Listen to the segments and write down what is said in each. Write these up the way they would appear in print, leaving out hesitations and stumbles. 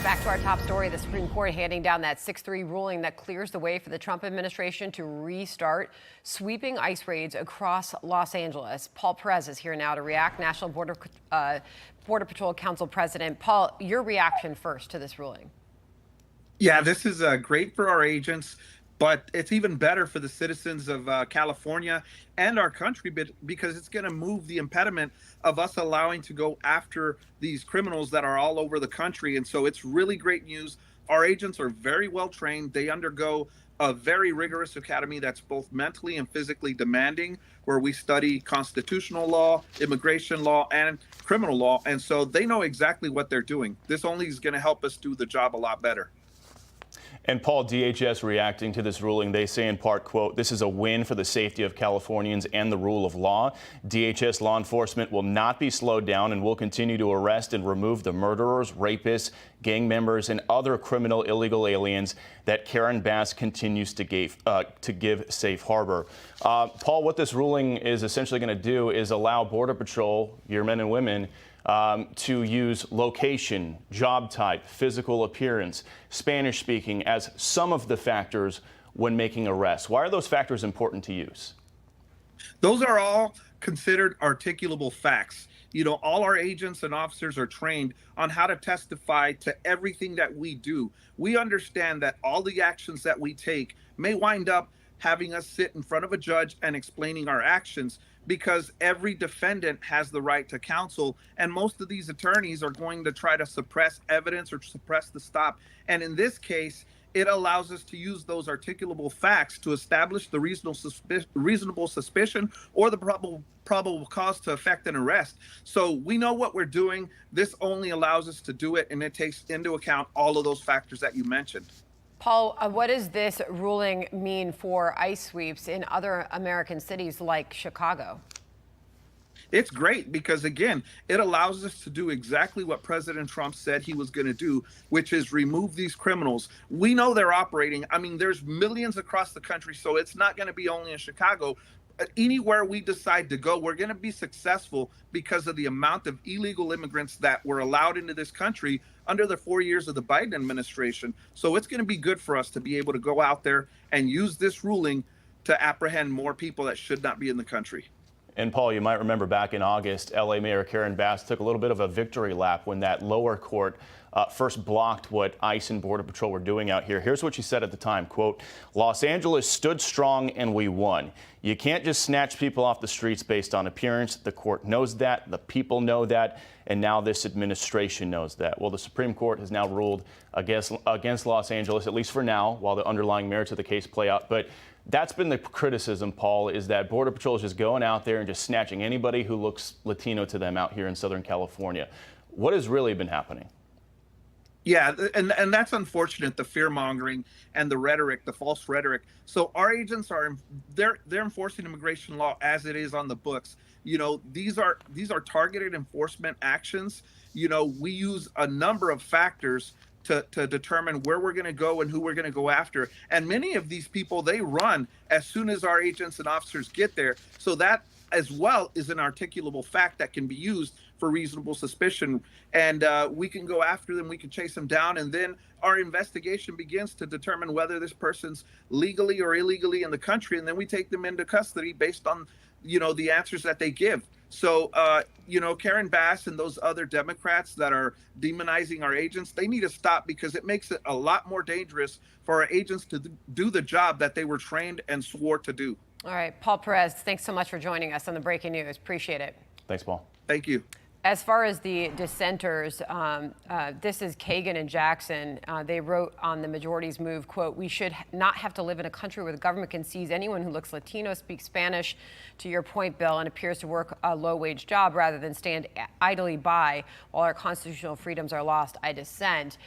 Back to our top story, the Supreme Court handing down that 6-3 ruling that clears the way for the Trump administration to restart sweeping ICE raids across Los Angeles. Paul Perez is here now to react. National Border Patrol Council President. Paul, your reaction first to this ruling. Yeah, this is great for our agents, but it's even better for the citizens of California and our country because it's going to move the impediment of us allowing to go after these criminals that are all over the country. And so it's really great news. Our agents are very well trained. They undergo a very rigorous academy that's both mentally and physically demanding, where we study constitutional law, immigration law, and criminal law. And so they know exactly what they're doing. This only is going to help us do the job a lot better. And Paul, DHS reacting to this ruling, they say in part, quote, "This is a win for the safety of Californians and the rule of law. DHS law enforcement will not be slowed down and will continue to arrest and remove the murderers, rapists, gang members, and other criminal illegal aliens that Karen Bass continues to give safe harbor." Paul, what this ruling is essentially going to do is allow Border Patrol, your men and women, to use location, job type, physical appearance, Spanish speaking as some of the factors when making arrests. Why are those factors important to use? Those are all considered articulable facts. You know, all our agents and officers are trained on how to testify to everything that we do. We understand that all the actions that we take may wind up having us sit in front of a judge and explaining our actions, because every defendant has the right to counsel, and most of these attorneys are going to try to suppress evidence or suppress the stop. And in this case, it allows us to use those articulable facts to establish the reasonable suspicion or the probable cause to effect an arrest. So we know what we're doing. This only allows us to do it, and it takes into account all of those factors that you mentioned. Paul, what does this ruling mean for ICE sweeps in other American cities like Chicago? It's great because, again, it allows us to do exactly what President Trump said he was going to do, which is remove these criminals. We know they're operating. I mean, there's millions across the country, so it's not going to be only in Chicago. Anywhere we decide to go, we're going to be successful because of the amount of illegal immigrants that were allowed into this country under the 4 years of the Biden administration. So it's going to be good for us to be able to go out there and use this ruling to apprehend more people that should not be in the country. And Paul, you might remember back in August, LA Mayor Karen Bass took a little bit of a victory lap when that lower court first blocked what ICE and Border Patrol were doing out here. Here's what she said at the time, quote, "Los Angeles stood strong and we won. You can't just snatch people off the streets based on appearance. The court knows that, the people know that, and now this administration knows that." Well, the Supreme Court has now ruled against Los Angeles, at least for now, while the underlying merits of the case play out. But that's been the criticism, Paul, is that Border Patrol is just going out there and just snatching anybody who looks Latino to them out here in Southern California. What has really been happening? Yeah, and that's unfortunate, the fear-mongering and the rhetoric, the false rhetoric. So our agents they're enforcing immigration law as it is on the books. You know, these are targeted enforcement actions. You know, we use a number of factors to determine where we're going to go and who we're going to go after. And many of these people, they run as soon as our agents and officers get there. So that as well is an articulable fact that can be used for reasonable suspicion. And we can go after them, we can chase them down, and then our investigation begins to determine whether this person's legally or illegally in the country, and then we take them into custody based on, you know, the answers that they give. So, you know, Karen Bass and those other Democrats that are demonizing our agents, they need to stop, because it makes it a lot more dangerous for our agents to do the job that they were trained and swore to do. All right, Paul Perez, thanks so much for joining us on the Breaking News. Appreciate it. Thanks, Paul. Thank you. As far as the dissenters, this is Kagan and Jackson. They wrote on the majority's move, quote, "We should not have to live in a country where the government can seize anyone who looks Latino, speaks Spanish, to your point, Bill, and appears to work a low-wage job rather than stand idly by while our constitutional freedoms are lost. I dissent."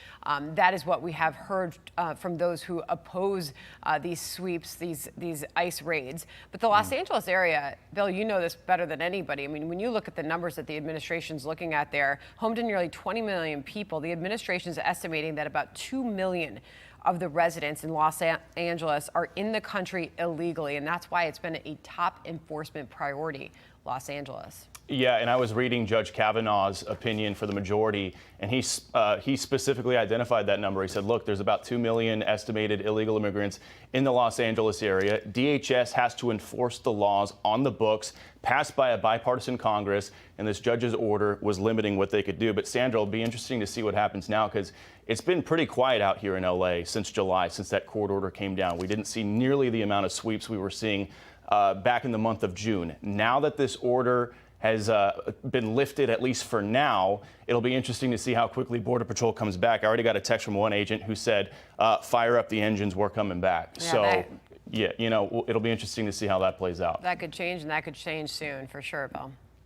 That is what we have heard from those who oppose these sweeps, these ICE raids. But the Los Angeles area, Bill, you know this better than anybody. I mean, when you look at the numbers that the administration looking at there, home to nearly 20 million people, the administration is estimating that about 2 million of the residents in Los Angeles are in the country illegally, and that's why it's been a top enforcement priority, Los Angeles. Yeah, and I was reading Judge Kavanaugh's opinion for the majority, and he specifically identified that number. He said, look, there's about 2 million estimated illegal immigrants in the Los Angeles area. DHS has to enforce the laws on the books passed by a bipartisan Congress, and this judge's order was limiting what they could do. But Sandra, it'll be interesting to see what happens now, because it's been pretty quiet out here in LA since July, since that court order came down. We didn't see nearly the amount of sweeps we were seeing back in the month of June. Now that this order has been lifted, at least for now, it'll be interesting to see how quickly Border Patrol comes back. I already got a text from one agent who said, fire up the engines, we're coming back. Yeah, So, yeah, you know, it'll be interesting to see how that plays out. That could change, and that could change soon, for sure, Bill.